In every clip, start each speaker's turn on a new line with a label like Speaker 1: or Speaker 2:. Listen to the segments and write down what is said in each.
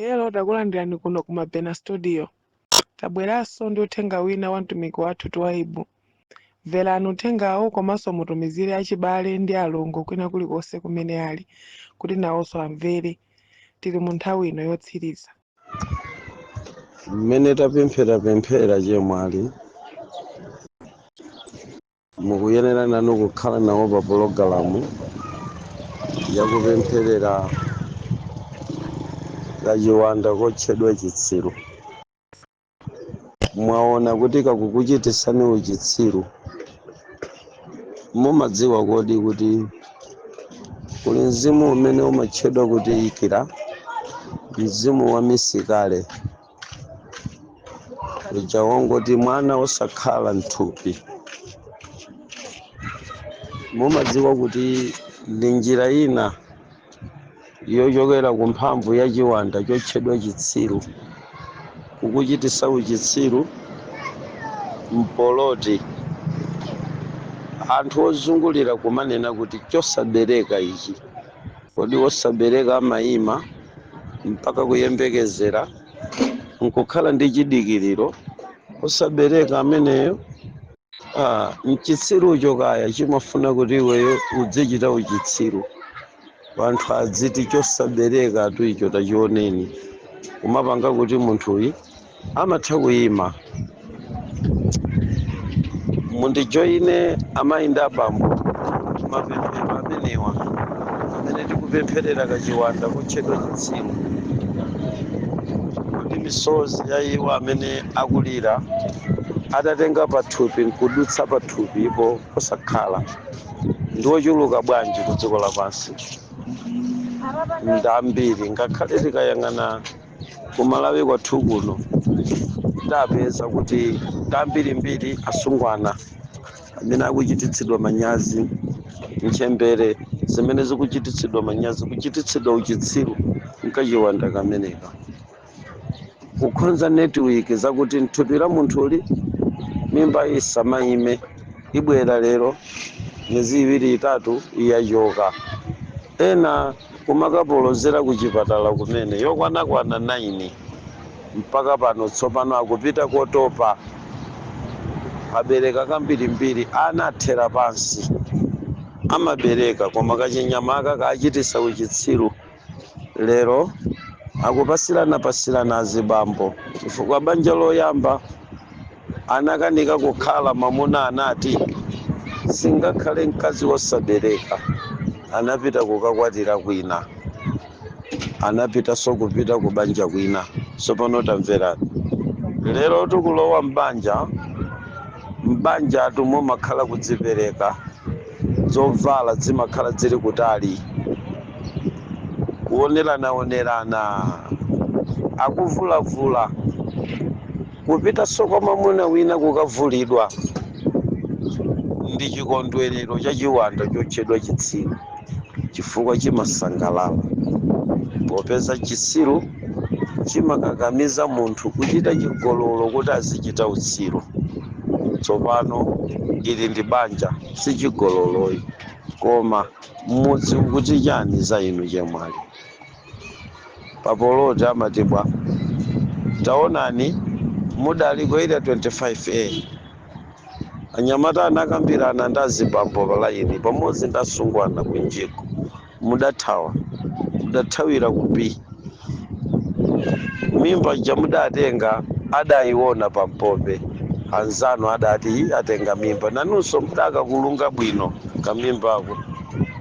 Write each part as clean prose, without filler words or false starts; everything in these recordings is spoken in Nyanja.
Speaker 1: Hello, takulandirani kuno ku Mabena Studio. Tabweranso ndi uthenga wina wa mtumiki wathu Twaibu. Mverani uthengawo komanso mutumizire achibale ndi alongo kwina kulikonse kumene ali kuti nawonso amvere. Tili mu nthawi ino yotsiriza.
Speaker 2: Mmene tapemphera chemwali mukuyenera nanu kukhala nawo pa pologalamu yakupempherera kachiwanda kotchedwa chitsiru. Mwaona kuti kakukuchitisani uchitsiru, mumadziwa kodi kuti kuli mzimu umene umatchedwa kuti ikira, mzimu wa misikale uja wongoti mwana osakhala mthupi. Mumadziwa kuti ndi njira ina yochokera ku mphamvu ya chiwanda chotchedwa chitsiru kukuchitisa uchitsiru mpoloti. Anthu ozungulira kumanena kuti chosabereka ichi, kodi wosabereka amayima mpaka kuyembekezera nkukhala ndi chidikiriro. Osabereka ameneyo mchitsirucho kaya chimafuna kuti iweyo udzichita uchitsiru. Wanthu adziti chosabereka atu icho tachioneni, kumapanga kuti munthuyu amatha kuyima. Mundijoine amayi ndi abambo mapemphero amenewa amene tikupempherera kachiwanda kotchedwa chitsiru, kuti misozi ya iwo amene akulira atatenga pathupi nkudutsa pathupi ipo posakhala ndi ochuluka bwanji ku dziko lapansi. Ndambiri ngakhale tikayang'ana kumalawi kwathu kuno tapeza kuti ndambirimbiri asungwana amene akuchititsidwa manyazi, nchembere zimene zikuchititsidwa manyazi, kuchititsidwa uchitsiru nkachiwanda kameneka. Kukhonza netiwiki zakuti mthupi la munthuli mimba isamayime, ibwera lero miezi iwiri itatu iyachoka. Ena kumakapolozera ku chipatala kumene yokwanakwana 9 mpaka pano tsopano akupita kotopa. Abereka kambirimbiri anathera pansi, amabereka koma kachinyamaka kachitisa uchitsiru lero akupasirana azibambo, chifukwa banja loyamba anakanika kukhala mamuna anati singakhale mkazi wosabereka, anapita kukakwatira kwina, anapita kupita ku banja kwina. Tsopano tamverani, lero tikulowa mbanja atu mumakhala kudzipereka, zovala zimakhala zili kutali, kuonerana akuvulavula, kupita kwa mamuna wina kukavulidwa. Ndi chikondwerero cha chiwanda chotchedwa chitsiru, chifukwa chimasangalala popeza chitsiru chimakakamiza munthu kuchita chigololo kuti azichita utsiru. Tsopano ili ndi banja si chigololoyi, koma mmudzi ukuti chani za inu chemwali. Papoloti amatibwa taonani mudali kwa area 25A anyamata anakambirana ndi azibambo palayini pamodzi ndi asungwana kunjiko, mudathawira kupi. Mimba ja mudatenga adayiona pampope, anzanu adati atenga mimba, nanunso mudakakulunga bwino kamimbako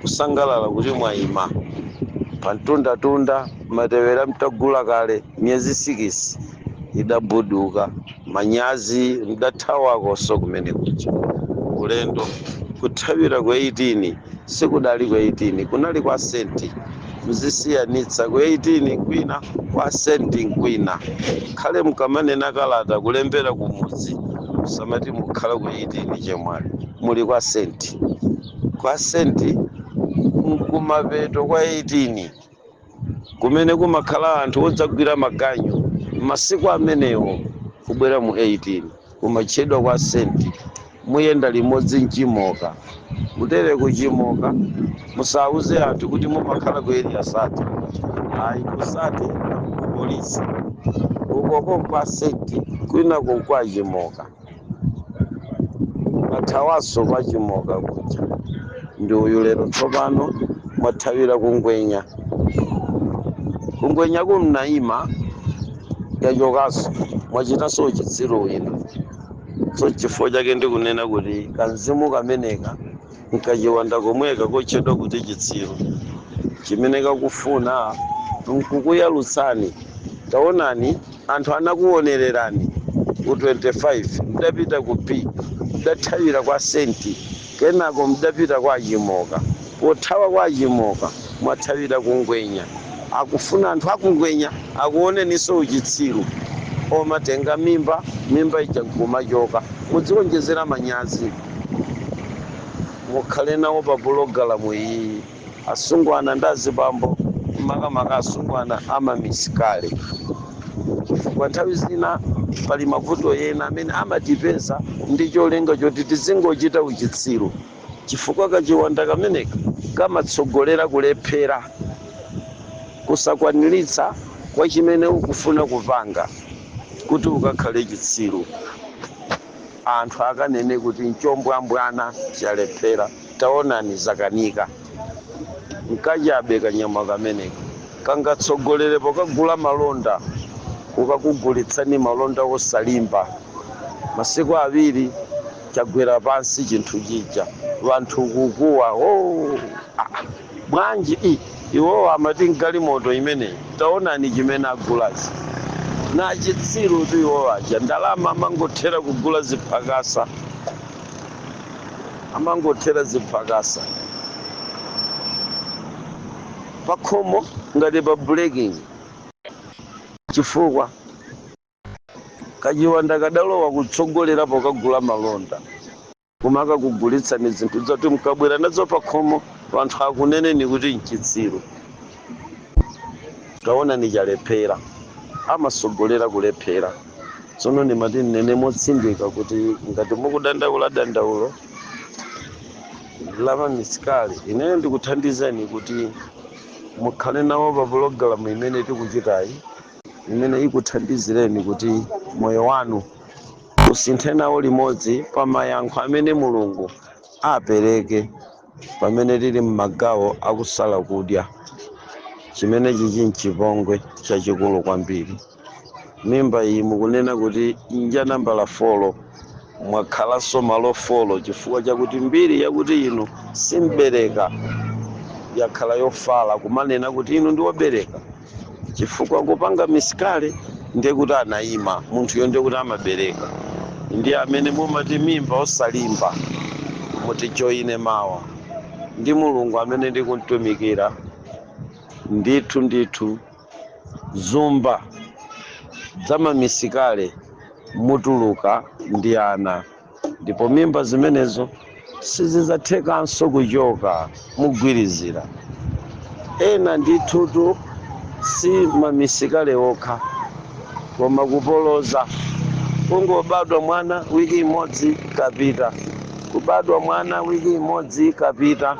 Speaker 2: kusangalala kuti mwayima. Pantunda matewera mtagula kale miyezi 6 idabuduka, manyazi mdathawako so kumene kuja. Ulendo kuthawira kwa 18 sikudali kwa 18, kunali kwa senti. Muzisiyanitsa kwa 18 kwina kwa senti kwina. Khale mukamanena kalata kulembera kumudzi musamati mukhala kwa 18 chemwali, muli kwa senti. Kwa senti nkumapeto kwa 18 kumene kumakhala anthu odzagwira maganyu masiku amenewo kubwera mu 18 kumatchedwa kwa senti. Muyenda limodzi mchimoka, mutere kuchimoka musauze anthu kuti mumakhala ku area sati. ayi kusati polisi ukoko kwa senti kwina kukwajimoka athawaso kwajimoka kuja ndi uyu lero tsopano mwathawira kungwenya kumnaima yachokaso mwachitaso chitsiru wina so chifukwa chake ndikunena kuti kanzimu kameneka nkachiwanda komweka kochedwa kuti chitsiru chimene kakufuna nkukuyalutsani. Taonani anthu anakuonererani ku 25 mdapita ku P mdathawira kwa senti kenako mdapita kwa achimoka pothawa kwa achimoka mwathawira kungwenya akufuna anthu akungwenya akuoneniso uchitsiru omatenga mimba ichagumachoka mudziwonjezera manyazi mukhale nawo pa pulogalamu iyi asungwana ndi azibambo makamaka asungwana amamisikale chifukwa nthawi zina pali mavuto ena amene amatipeza ndi cholinga choti tizingochita uchitsiru chifukwa kachiwanda kameneka kamatsogolera kulephera kusakwaniritsa kwa chimene ukufuna kupanga kuti ukakhale chitsiru. Anthu akanene kuti nchombwambwana chalephera. Taonani zakanika nkajabe kanyama kameneka kangatsogolere pokagula malonda kukakugulitsani malonda osalimba masiku awiri chagwera pansi chinthu chija vanthu kukuwa bwanji iwo amati galimoto imeneyi. Taonani chimene agulazi na chitsiru tu iwo aja ndalama amangothera kugula ziphakasa pakhomo ngati pa breaking chifukwa kachiwanda kadalowa kutsogolera pokagula malonda kumaka kugulitsani zinthu zoti mkabwera nazo pakhomo vanthu akuneneni kuti nchitsiru. Taona ni chalephera amasogolera kulephera. Tsono ndimati nene motsindika kuti ngati mukudandaula dandaulo lama misikali ineyo ndikuthandizani kuti mukhale nawo pa pulogalamu imene tikuchitayi imene ikuthandizireni kuti moyo wanu usinthe nawo limodzi pa mayankho amene Mulungu apereke pamene tili m'magawo akusala kudya chimene chichi nchipongwe chachikulu kwambiri. Mimba iyi mukunena kuti inja nambala 4 mwakhalanso malo 4 chifukwa chakuti mbiri yakuti inu simbereka yakhala yofala kumanena kuti inu ndiwobereka chifukwa kupanga misikale ndiye kuti anayima munthuyo ndiye kuti amabereka. Ndiye amene mumati mimba osalimba muti joine mawa ndi Mulungu amene ndikuntumikira ndithu zumba zamamisikale mutuluka ndi ana ndipo mimba zimenezo sizidzathekanso kuchoka mugwirizira. Ena ndithutu si mamisikale okha koma kupoloza kungobadwa mwana wiki imodzi kapita kubadwa mwana wiki imodzi kapita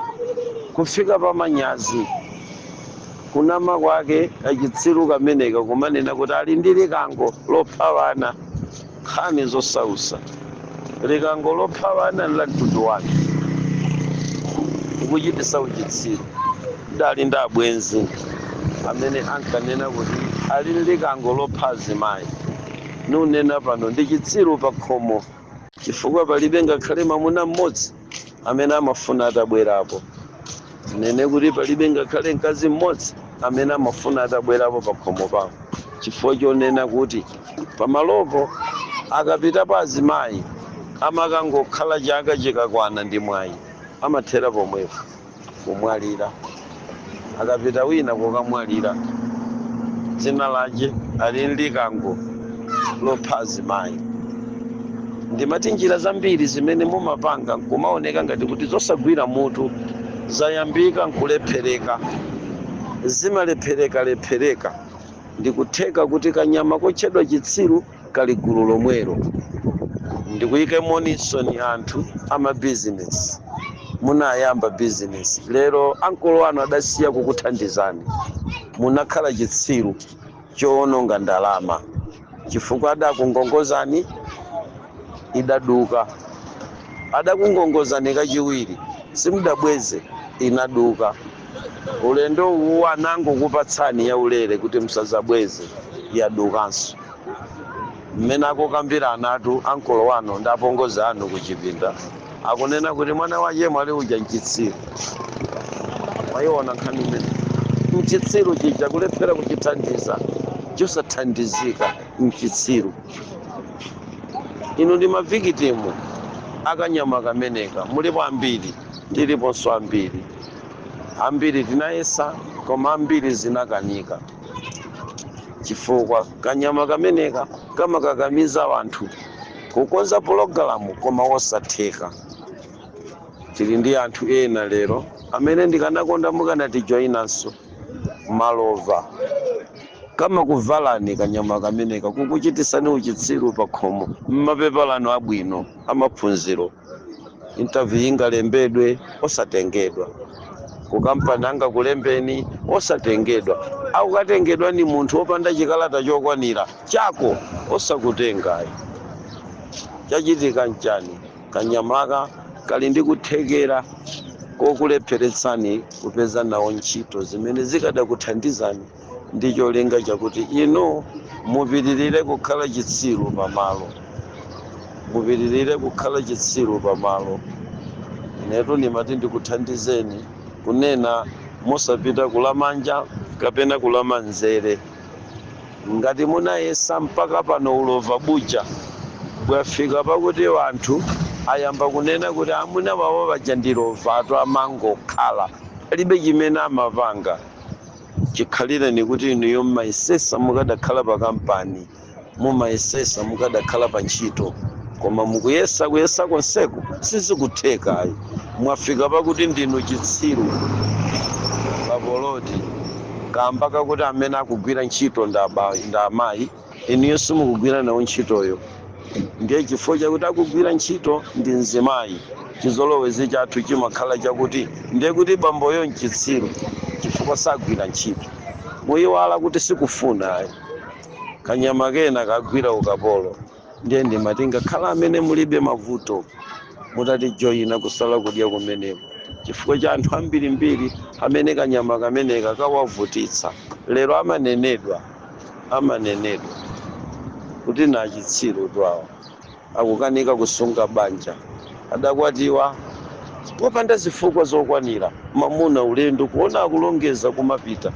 Speaker 2: kufika pa manyazi kunama kwake kachitsiru kameneka kumanena kuti ali ndi likango lopha vana. Nkhani zosausa likango lopha vana la mtundu wake ukuchitisa uchitsiru. Dali ndi abwenzi amene ankanena kuti ali likango lopha azimayi nunena pano ndi chitsiru pa khomo chifukwa palibe ngakhale mwamuna mmodzi amene amafuna atabwerapo. Nene kuti palibe ngakhale mkazi mmodzi amene amafuna atabwerapo pa khomo pawo chifukwa chonena kuti pamalopo akapita pa azimayi amakangokhala chaka chikakwana ndi mwayi amathera pomwepo kumwalira. Akapita wina kokamwalira dzina lake ali likango lopha azimayi. Ndimati njira zambiri zimene mumapanga nkumaoneka ngati kuti zosagwira mutu zayambika nkulephereka zimalephereka ndikutheka kuti kanyama kochedwa chitsiru kali gulu lomwero. Ndikuyike monisoni anthu amabizinesi munayamba bizinesi lero ankolo anu adasiya kukuthandizani munakhala chitsiru choononga ndalama chifukwa adakungongozani idaduka, adakungongozani kachiwiri simudabweze inaduka. Ulendo uwu anangokupatsani yaulere kuti musazabweze yadukanso. Mmene akukambira anatu ankolo wano ndapongoza anu kuchipinda akunena kuti mwana wache mwali uja mchitsiru. Mwayiona nkhani imene mchitsiru chija kulephera kuchithandiza chosathandizika mchitsiru. Inu ndi mavikitimu akanyama kameneka, mulipo ambiri, tiliponso ambiri tinayesa koma ambiri zinakanika chifukwa kanyama kameneka kamakakamiza wanthu kukonza pologalamu koma wosatheka. Tili ndi anthu ena lero amene ndikanakonda mukanatijoyinanso malova kama kuvalani kanyama kameneka kukuchitisani uchitsiru pakhomo mmapepalano abwino amaphunziro. Interview ingalembedwe osatengedwa, kukampani angakulembeni osatengedwa, au katengedwa ni munthu wopanda chikalata chokwanira chako osakutengayi. Chachitika nchani? Kanyamaka kali ndi kuthekera kokulepheretsani kupeza nawo ntchito zimene zikadakuthandizani ndi cholinga chakuti inu mupitirire kukhala chitsiru pamalo, mupitirire kukhala chitsiru pamalo. Inetu nimati ndikuthandizeni kunena musapita kulamanja kapena kulamanzere. Ngati munayesa mpaka pano ulova buja bwafika pakuti wanthu ayamba kunena kuti amuna wawo bajandilova atu amangokhala alibe chimene amapanga. Chikhalire ni kuti inuyo mmaisesa mukadakhala pa kampani, mumaisesa mukadakhala pa ntchito, koma mukuyesa konseko sizikuthekayi. Mwafika pakuti ndinu chitsiru papoloti kamba kakuti amene akugwira ntchito ndi amayi, inuyo simukugwira nawo ntchitoyo. Ndiye chifukwa chakuti akugwira ntchito ndi mzimayi, chizolowezi chathu chimakhala chakuti ndiye kuti bamboyo mchitsiru chifukwa sagwira ntchito. Muyiwala kuti sikufuna ayi. Kanyama kena kagwira ukapolo. Ndiye ndimati ngakhala amene mulibe mavuto mutatijoyina kusala kudya kumeneko chifukwa cha anthu ambirimbiri amene kanyama kameneka kawavutitsa. Lero amanenedwa kuti na chitsiru twawo akukanika kusunga banja, adakwatiwa wopanda zifukwa zokwanira, mamuna ulendo kuona akulongeza kumapita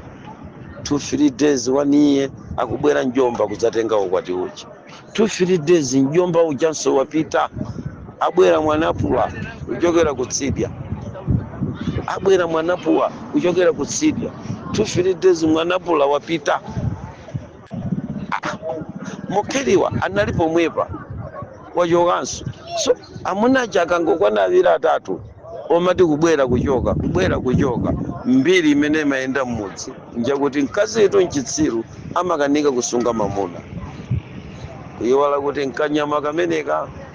Speaker 2: 2-3 days waniye akubwera njomba kudzatenga ukwati uchi 2-3 days njomba ujanso wapita, abwera mwanapuwa kuchokera kutsidya, abwera mwanapuwa kuchokera kutsidya 2-3 days mwanapula wapita. Mokeriwa analipo mwepa wachokanso. So amuna chakangokwana aviri atatu omati kubwera kuchoka mbiri imene imayenda mmudzi njakuti mkazi yetu mchitsiru amakanika kusunga mamuna. Kuyiwala kuti nkanyama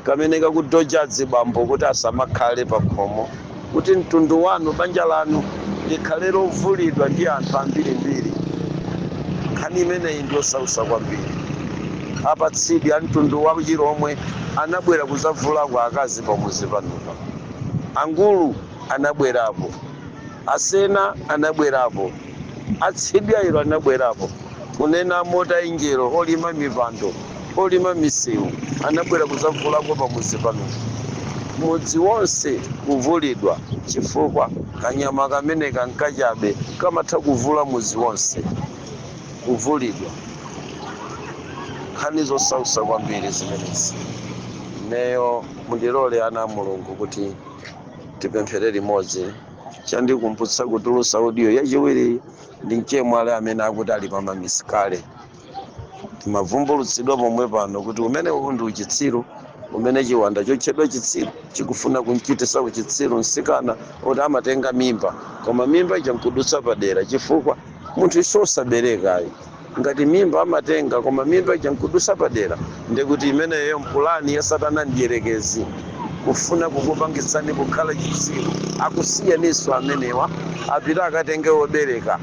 Speaker 2: kameneka kudoja dzibambo kuti asamakhale pakhomo, kuti mtundu wanu banja lanu likhale lovulidwa ndi anthu ambirimbiri. Nkhani imeneyi ndiyosausa kwambiri. Apa tsidya mtundu wa Chiromwe anabwera kuzavula kwa akazi pamuzi panupa. Angulu anabwerapo, Asena anabwerapo, atsidya ilo anabwerapo, kunena mota ingelo olima mipando olima misewu anabwera kuzavulako pamuzi panupa. Mudzi wonse kuvulidwa chifukwa kanyama kameneka nkachabe kamatha kuvula mudzi wonse kuvulidwa. Nkhani zosausa kwambiri zimenezi. Neyo mundilole ana Mulungu kuti tipemphere limodzi. Chandikumbutsa kutulusa audio yachiwiri ndi mchemwale amene akuti ali pamamisikale. Timavumbulutsidwa pomwe pano kuti umene ndi uchitsiru, umene chiwanda chotchedwa chitsiru chikufuna kunchitisa uchitsiru msikana kuti amatenga mimba, koma mimba ichankudutsa padera chifukwa munthu isosaberekayi. Ngati mimba amatenga koma mimba ichankudutsa padera, ndekuti imeneyo mpulani ya Satana ndiyerekezi kufuna kukupangitsani kukhala chitsiru. Akusiyaniso amenewa apita akatenge obereka.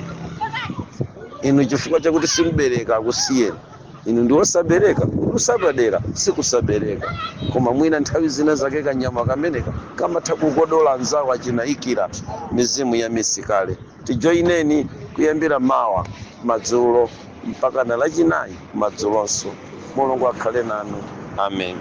Speaker 2: inu chifukwa chakuti simubereka akusiyeni. Inu ndi osabereka, kusabereka sikusabereka, koma mwina nthawi zina zake kanyama kameneka kamatha kukodola anzawo achinayikira mizimu ya misikale. Tijoineni kuyambira mawa madzulo mpaka na lachinayi madzulonso. Mulungu akhale nanu. Amen.